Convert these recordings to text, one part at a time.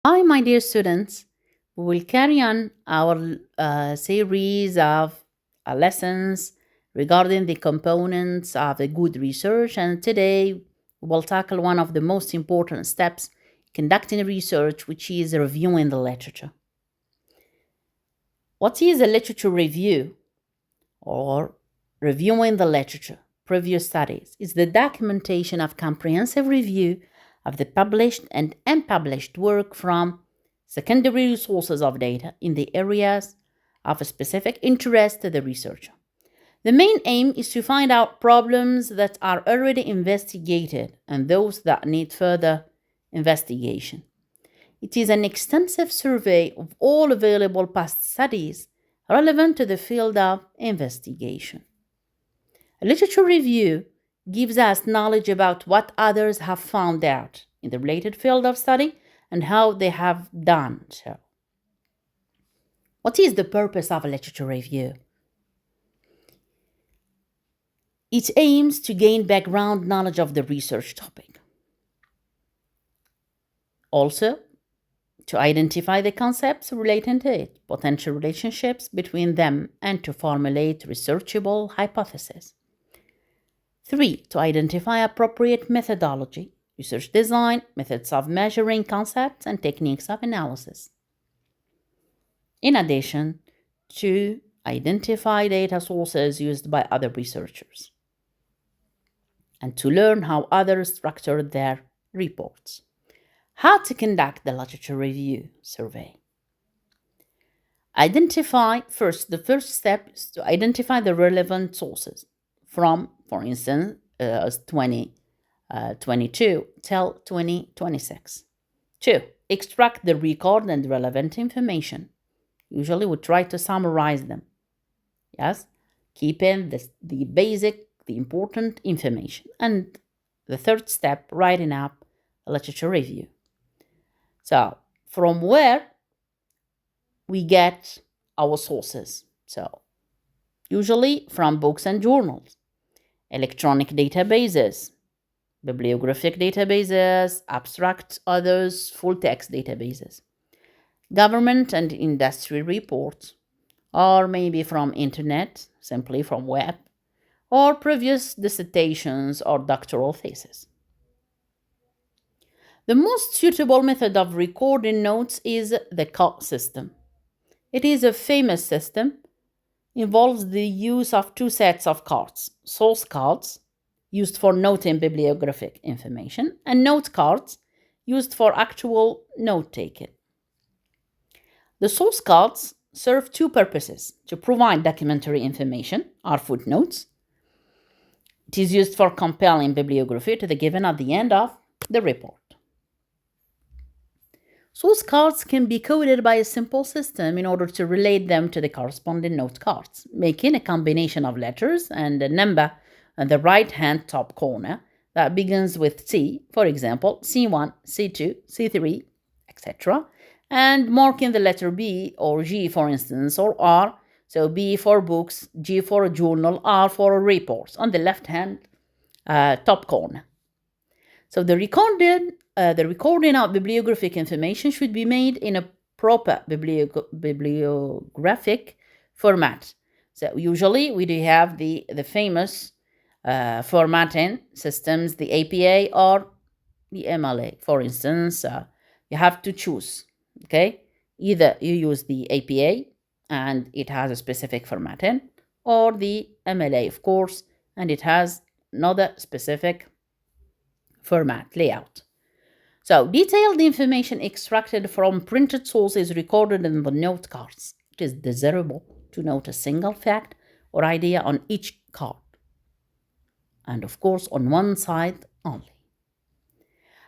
Hi, my dear students. We will carry on our series of lessons regarding the components of a good research, and today we will tackle one of the most important steps conducting research, which is reviewing the literature. What is a literature review or reviewing the literature? Previous studies is the documentation of comprehensive review of the published and unpublished work from secondary sources of data in the areas of a specific interest to the researcher. The main aim is to find out problems that are already investigated and those that need further investigation. It is an extensive survey of all available past studies relevant to the field of investigation. A literature review gives us knowledge about what others have found out in the related field of study and how they have done so. What is the purpose of a literature review? It aims to gain background knowledge of the research topic. Also, to identify the concepts relating to it, potential relationships between them, and to formulate researchable hypotheses. 3. To identify appropriate methodology, research design, methods of measuring concepts, and techniques of analysis. In addition, to identify data sources used by other researchers, and to learn how others structured their reports. How to conduct the literature review survey. The first step is to identify the relevant sources from, for instance, 2022 till 2026. 2. Extract the record and relevant information. Usually we try to summarize them. Yes, keeping the basic, the important information. And the third step, writing up a literature review. So, from where we get our sources? So, usually from books and journals, electronic databases, bibliographic databases, abstract others, full text databases, government and industry reports, or maybe from internet, simply from web, or previous dissertations or doctoral theses. The most suitable method of recording notes is the card system. It is a famous system, involves the use of two sets of cards, source cards, used for noting bibliographic information, and note cards, used for actual note taking. The source cards serve two purposes: to provide documentary information, or footnotes. It is used for compelling bibliography to be given at the end of the report. Source cards can be coded by a simple system in order to relate them to the corresponding note cards, making a combination of letters and a number on the right-hand top corner that begins with C, for example, C1, C2, C3, etc., and marking the letter B or G, for instance, or R, so B for books, G for a journal, R for reports on the left-hand top corner. So the recording of bibliographic information should be made in a proper bibliographic format. So usually we do have the famous formatting systems, the APA or the MLA. For instance, you have to choose, okay? Either you use the APA and it has a specific formatting, or the MLA, of course, and it has another specific format layout. So, detailed information extracted from printed sources is recorded in the note cards. It is desirable to note a single fact or idea on each card, and of course on one side only.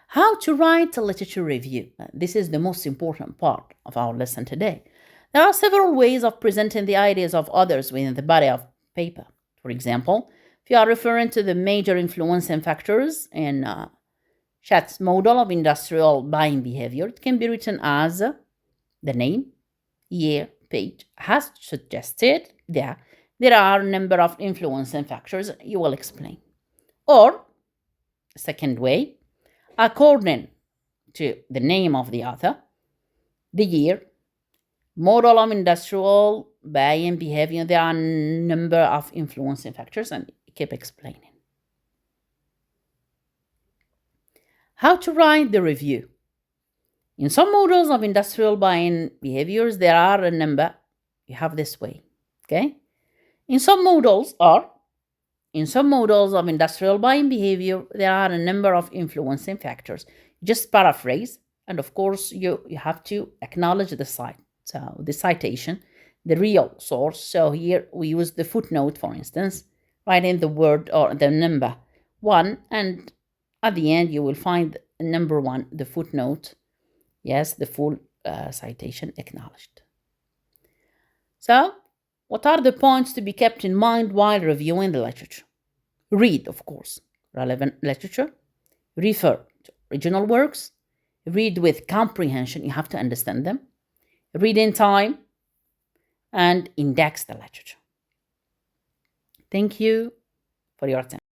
How to write a literature review. This is the most important part of our lesson today. There are several ways of presenting the ideas of others within the body of paper. For example, if you are referring to the major influencing factors in Schatz's model of industrial buying behavior, it can be written as the name, year, page has suggested there are a number of influencing factors you will explain. Or, second way, according to the name of the author, the year, model of industrial buying behavior. There are a number of influencing factors, and I keep explaining. How to write the review. In some models of industrial buying behaviors, there are a number. You have this way, okay? In some models of industrial buying behavior, there are a number of influencing factors. Just paraphrase, and of course, you have to acknowledge the site. So the citation, the real source. So here we use the footnote, for instance, write in the word or the number 1, and at the end you will find number 1, the footnote. Yes, the full citation acknowledged. So, what are the points to be kept in mind while reviewing the literature? Read, of course, relevant literature. Refer to original works. Read with comprehension. You have to understand them. Read in time. And index the literature. Thank you for your attention.